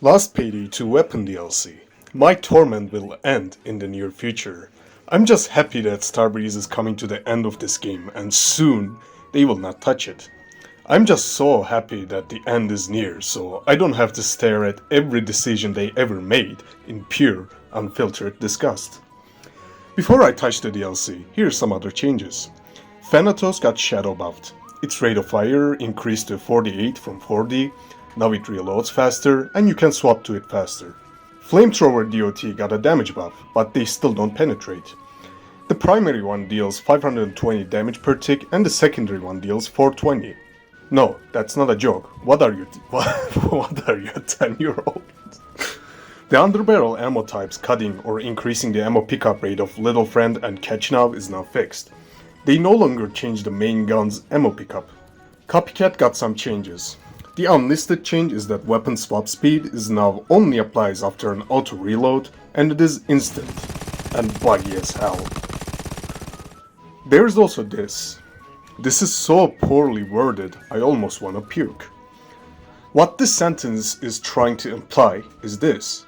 Last Payday 2 Weapon DLC. My torment will end in the near future. I'm just happy that Starbreeze is coming to the end of this game and soon they will not touch it. I'm just so happy that the end is near, so I don't have to stare at every decision they ever made in pure, unfiltered disgust. Before I touch the DLC, here's some other changes. Thanatos got shadow buffed. Its rate of fire increased to 48 from 40, now it reloads faster and you can swap to it faster. Flamethrower DOT got a damage buff, but they still don't penetrate. The primary one deals 520 damage per tick and the secondary one deals 420. No, that's not a joke. What are you, what are you, a 10-year-old? The underbarrel ammo types cutting or increasing the ammo pickup rate of Little Friend and Catch Now is now fixed. They no longer change the main gun's ammo pickup. Copycat got some changes. The unlisted change is that weapon swap speed is now only applies after an auto reload and it is instant and buggy as hell. There's also this. This is so poorly worded, I almost wanna puke. What this sentence is trying to imply is this.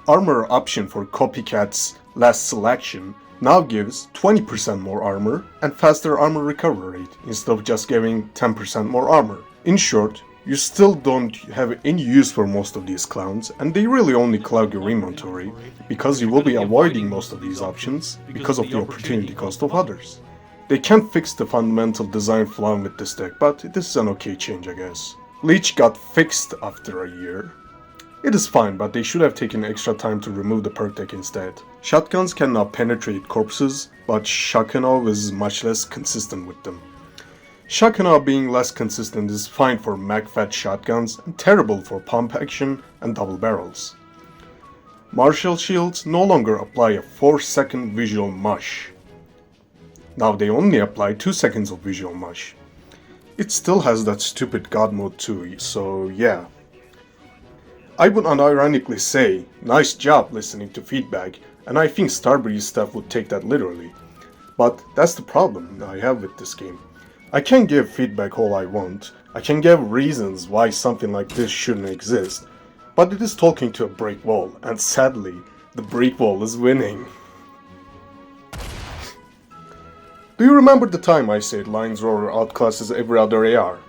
Armor option for Copycat's last selection now gives 20% more armor and faster armor recovery rate instead of just giving 10% more armor. In short, you still don't have any use for most of these clowns and they really only clog your inventory because you will be avoiding most of these options because of the opportunity cost of others. They can't fix the fundamental design flaw with this deck, but this is an okay change I guess. Leech got fixed after a year. It is fine, but they should have taken extra time to remove the perk deck instead. Shotguns can now penetrate corpses, but Shotgunov is much less consistent with them. Shotgunov being less consistent is fine for MagFat shotguns and terrible for pump action and double barrels. Martial shields no longer apply a 4-second visual mush. Now they only apply 2 seconds of visual mush. It still has that stupid god mode too, so yeah. I would unironically say, nice job listening to feedback, and I think Starbreeze staff would take that literally. But that's the problem I have with this game. I can give feedback all I want, I can give reasons why something like this shouldn't exist, but it is talking to a brick wall, and sadly, the brick wall is winning. Do you remember the time I said Lion's Roar outclasses every other AR?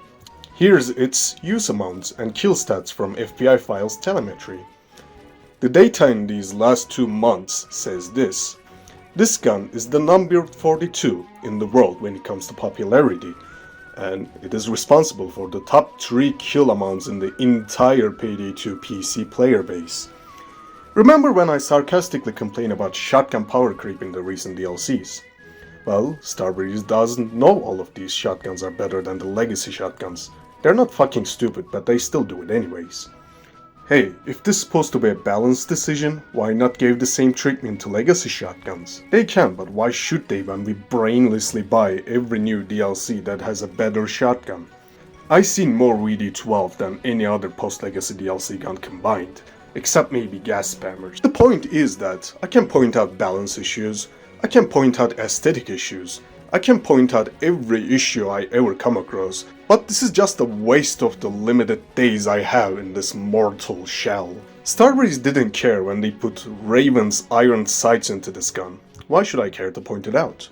Here's its use amounts and kill stats from FBI files telemetry. The data in these last 2 months says this. This gun is the number 42 in the world when it comes to popularity, and it is responsible for the top 3 kill amounts in the entire Payday 2 PC player base. Remember when I sarcastically complained about shotgun power creep in the recent DLCs? Well, Starbreeze doesn't know all of these shotguns are better than the legacy shotguns. They're not fucking stupid, but they still do it anyways. Hey, if this is supposed to be a balanced decision, why not give the same treatment to legacy shotguns? They can, but why should they when we brainlessly buy every new DLC that has a better shotgun? I've seen more VD12 than any other post-legacy DLC gun combined, except maybe gas spammers. The point is that I can point out balance issues, I can point out aesthetic issues, I can point out every issue I ever come across, but this is just a waste of the limited days I have in this mortal shell. Starbreeze didn't care when they put Raven's iron sights into this gun. Why should I care to point it out?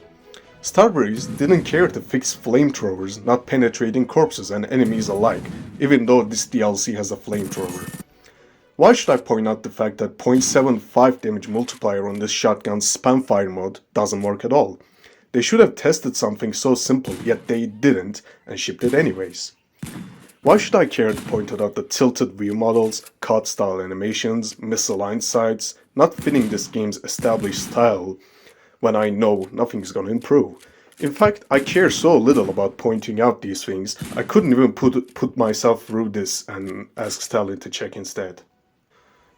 Starbreeze didn't care to fix flamethrowers not penetrating corpses and enemies alike, even though this DLC has a flamethrower. Why should I point out the fact that 0.75 damage multiplier on this shotgun's spam fire mode doesn't work at all? They should have tested something so simple, yet they didn't, and shipped it anyways. Why should I care to point out the tilted view models, COD style animations, misaligned sights, not fitting this game's established style, when I know nothing's gonna improve? In fact, I care so little about pointing out these things, I couldn't even put myself through this and ask Stalin to check instead.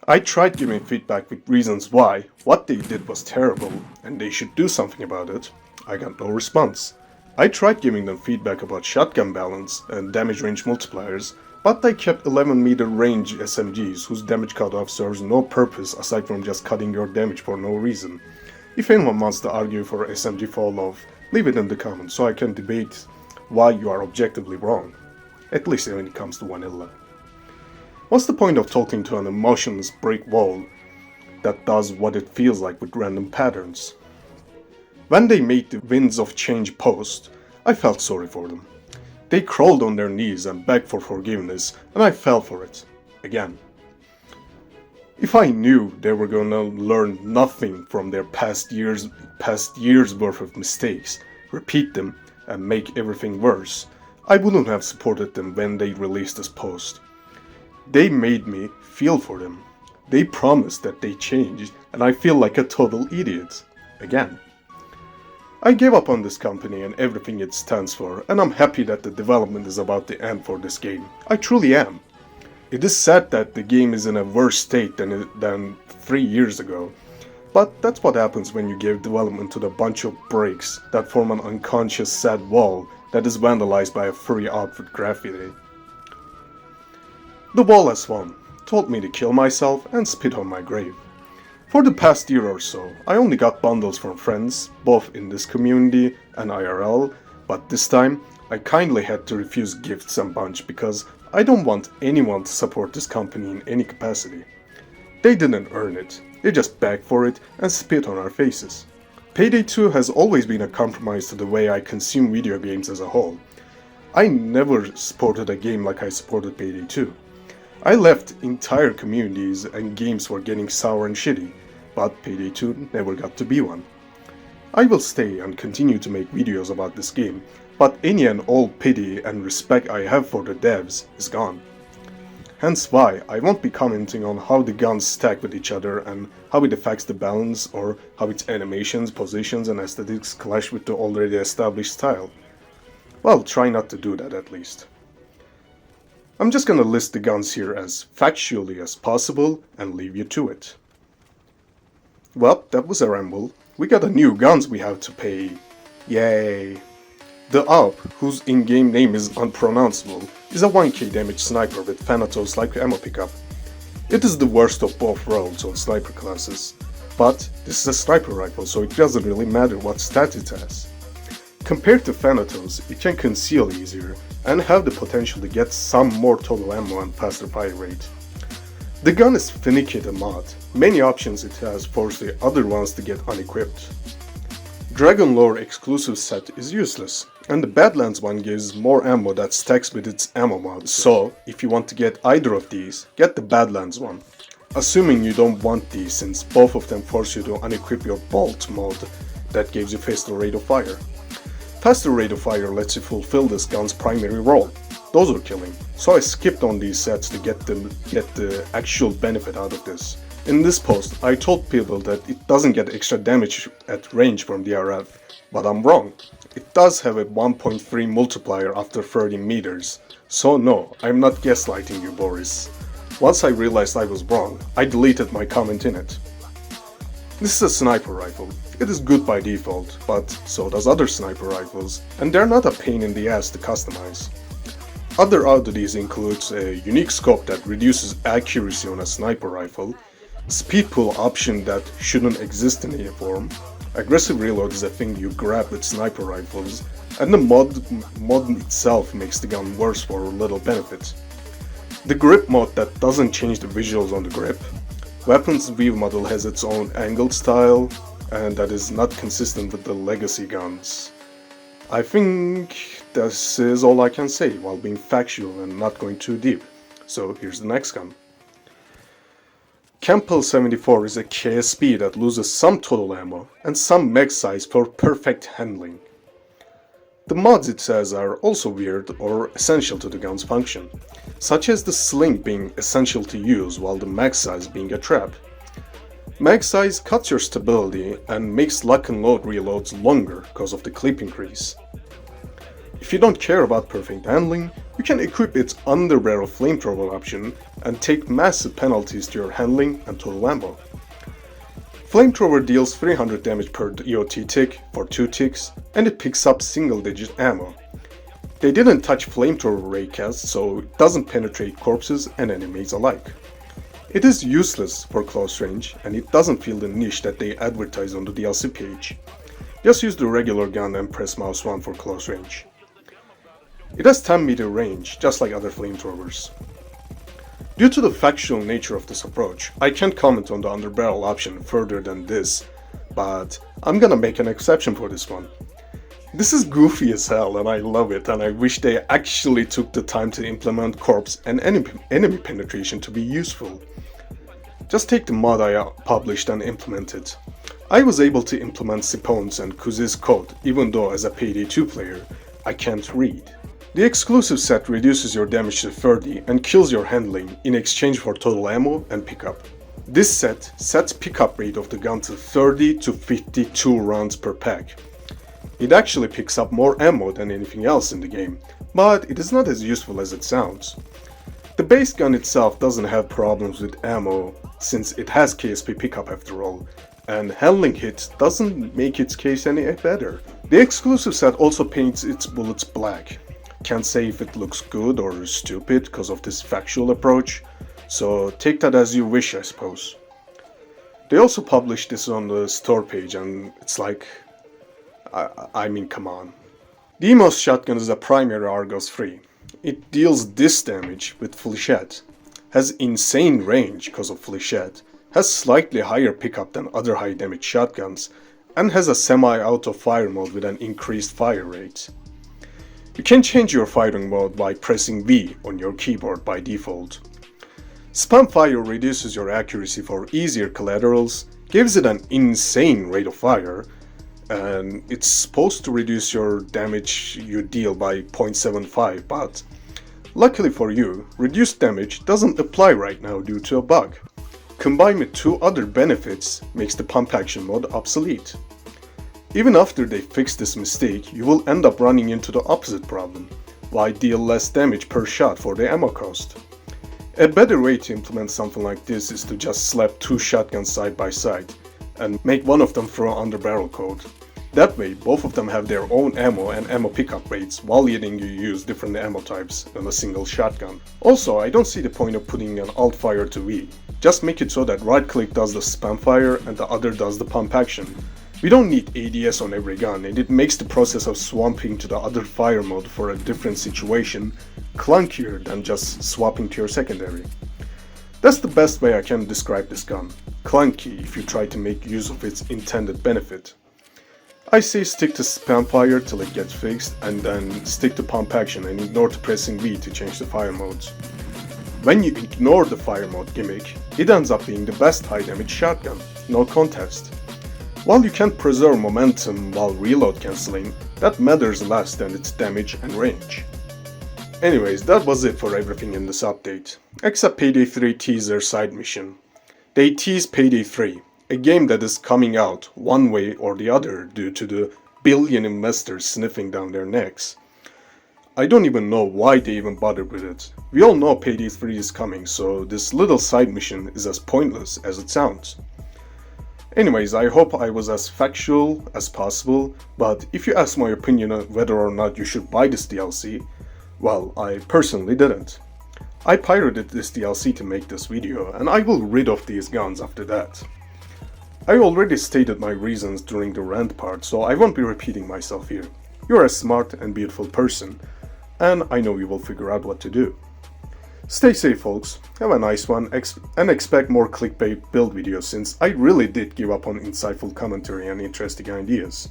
I tried giving feedback with reasons why what they did was terrible, and they should do something about it. I got no response. I tried giving them feedback about shotgun balance and damage range multipliers, but they kept 11-meter range SMGs whose damage cutoff serves no purpose aside from just cutting your damage for no reason. If anyone wants to argue for SMG fall off, leave it in the comments so I can debate why you are objectively wrong, at least when it comes to vanilla. What's the point of talking to an emotionless brick wall that does what it feels like with random patterns? When they made the Winds of Change post, I felt sorry for them. They crawled on their knees and begged for forgiveness, and I fell for it. Again. If I knew they were gonna learn nothing from their past years worth of mistakes, repeat them, and make everything worse, I wouldn't have supported them when they released this post. They made me feel for them. They promised that they changed, and I feel like a total idiot. Again. I gave up on this company and everything it stands for, and I'm happy that the development is about to end for this game. I truly am. It is sad that the game is in a worse state than 3 years ago, but that's what happens when you give development to the bunch of bricks that form an unconscious sad wall that is vandalized by a furry outfit graffiti. The wall has won, told me to kill myself and spit on my grave. For the past year or so, I only got bundles from friends, both in this community and IRL, but this time I kindly had to refuse gifts and bunch because I don't want anyone to support this company in any capacity. They didn't earn it, they just begged for it and spit on our faces. Payday 2 has always been a compromise to the way I consume video games as a whole. I never supported a game like I supported Payday 2. I left entire communities and games were getting sour and shitty, but Payday 2 never got to be one. I will stay and continue to make videos about this game, but any and all pity and respect I have for the devs is gone. Hence why I won't be commenting on how the guns stack with each other and how it affects the balance or how its animations, positions and aesthetics clash with the already established style. Well, try not to do that at least. I'm just gonna list the guns here as factually as possible and leave you to it. Well, that was a ramble. We got a new guns we have to pay. Yay! The AWP, whose in-game name is unpronounceable, is a 1k damage sniper with Thanatos-like ammo pickup. It is the worst of both worlds on sniper classes, but this is a sniper rifle so it doesn't really matter what stat it has. Compared to Thanatos, it can conceal easier and have the potential to get some more total ammo and faster fire rate. The gun is finicky to mod, many options it has force the other ones to get unequipped. Dragon Lore exclusive set is useless, and the Badlands one gives more ammo that stacks with its ammo mod, so if you want to get either of these, get the Badlands one. Assuming you don't want these since both of them force you to unequip your Bolt mod that gives you faster rate of fire. Faster rate of fire lets you fulfill this gun's primary role, dozer killing, so I skipped on these sets to get the actual benefit out of this. In this post, I told people that it doesn't get extra damage at range from the RF, but I'm wrong. It does have a 1.3 multiplier after 30 meters, so no, I'm not gaslighting you, Boris. Once I realized I was wrong, I deleted my comment in it. This is a sniper rifle. It is good by default, but so does other sniper rifles, and they're not a pain in the ass to customize. Other oddities includes a unique scope that reduces accuracy on a sniper rifle, speed pull option that shouldn't exist in any form, aggressive reload is a thing you grab with sniper rifles, and the mod itself makes the gun worse for little benefit. The grip mod that doesn't change the visuals on the grip. Weapons view model has its own angled style, and that is not consistent with the legacy guns. I think this is all I can say while being factual and not going too deep. So here's the next gun. Campbell 74 is a KSP that loses some total ammo and some mag size for perfect handling. The mods it says are also weird or essential to the gun's function, such as the sling being essential to use while the mag size being a trap. Mag size cuts your stability and makes lock and load reloads longer because of the clip increase. If you don't care about perfect handling, you can equip its underbarrel flamethrower option and take massive penalties to your handling and total ammo. Flamethrower deals 300 damage per EOT tick for 2 ticks, and it picks up single-digit ammo. They didn't touch flamethrower raycast, so it doesn't penetrate corpses and enemies alike. It is useless for close range, and it doesn't feel the niche that they advertise on the DLC page. Just use the regular gun and press mouse 1 for close range. It has 10 meter range, just like other flamethrowers. Due to the factual nature of this approach, I can't comment on the underbarrel option further than this, but I'm gonna make an exception for this one. This is goofy as hell and I love it, and I wish they actually took the time to implement corpse and enemy penetration to be useful. Just take the mod I published and implement it. I was able to implement Sipone's and Kuzi's code, even though as a Payday 2 player, I can't read. The exclusive set reduces your damage to 30 and kills your handling in exchange for total ammo and pickup. This set sets pickup rate of the gun to 30 to 52 rounds per pack. It actually picks up more ammo than anything else in the game, but it is not as useful as it sounds. The base gun itself doesn't have problems with ammo since it has KSP pickup after all, and handling hits doesn't make its case any better. The exclusive set also paints its bullets black. Can't say if it looks good or stupid because of this factual approach, so take that as you wish, I suppose. They also published this on the store page and it's like, I mean, come on. Deimos shotgun is a primary Argos free. It deals this damage with flechette, has insane range because of flechette, has slightly higher pickup than other high damage shotguns, and has a semi-auto fire mode with an increased fire rate. You can change your firing mode by pressing V on your keyboard by default. Spam fire reduces your accuracy for easier collaterals, gives it an insane rate of fire, and it's supposed to reduce your damage you deal by 0.75, but luckily for you, reduced damage doesn't apply right now due to a bug. Combined with two other benefits makes the pump action mode obsolete. Even after they fix this mistake, you will end up running into the opposite problem. Why deal less damage per shot for the ammo cost? A better way to implement something like this is to just slap two shotguns side by side and make one of them throw underbarrel code. That way, both of them have their own ammo and ammo pickup rates while letting you use different ammo types on a single shotgun. Also, I don't see the point of putting an alt fire to V. Just make it so that right click does the spam fire and the other does the pump action. We don't need ADS on every gun, and it makes the process of swapping to the other fire mode for a different situation clunkier than just swapping to your secondary. That's the best way I can describe this gun. Clunky if you try to make use of its intended benefit. I say stick to spam fire till it gets fixed, and then stick to pump action and ignore to pressing V to change the fire modes. When you ignore the fire mode gimmick, it ends up being the best high damage shotgun, no contest. While you can preserve momentum while reload cancelling, that matters less than its damage and range. Anyways, that was it for everything in this update, except Payday 3 teaser side mission. They tease Payday 3, a game that is coming out one way or the other due to the billion investors sniffing down their necks. I don't even know why they even bothered with it. We all know Payday 3 is coming, so this little side mission is as pointless as it sounds. Anyways, I hope I was as factual as possible, but if you ask my opinion on whether or not you should buy this DLC, well, I personally didn't. I pirated this DLC to make this video, and I will rid of these guns after that. I already stated my reasons during the rant part, so I won't be repeating myself here. You're a smart and beautiful person, and I know you will figure out what to do. Stay safe, folks, have a nice one, and expect more clickbait build videos since I really did give up on insightful commentary and interesting ideas.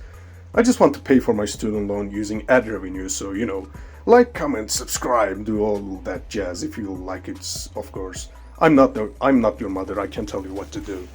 I just want to pay for my student loan using ad revenue, so you know, like, comment, subscribe, do all that jazz if you like it, of course. I'm not your mother, I can't tell you what to do.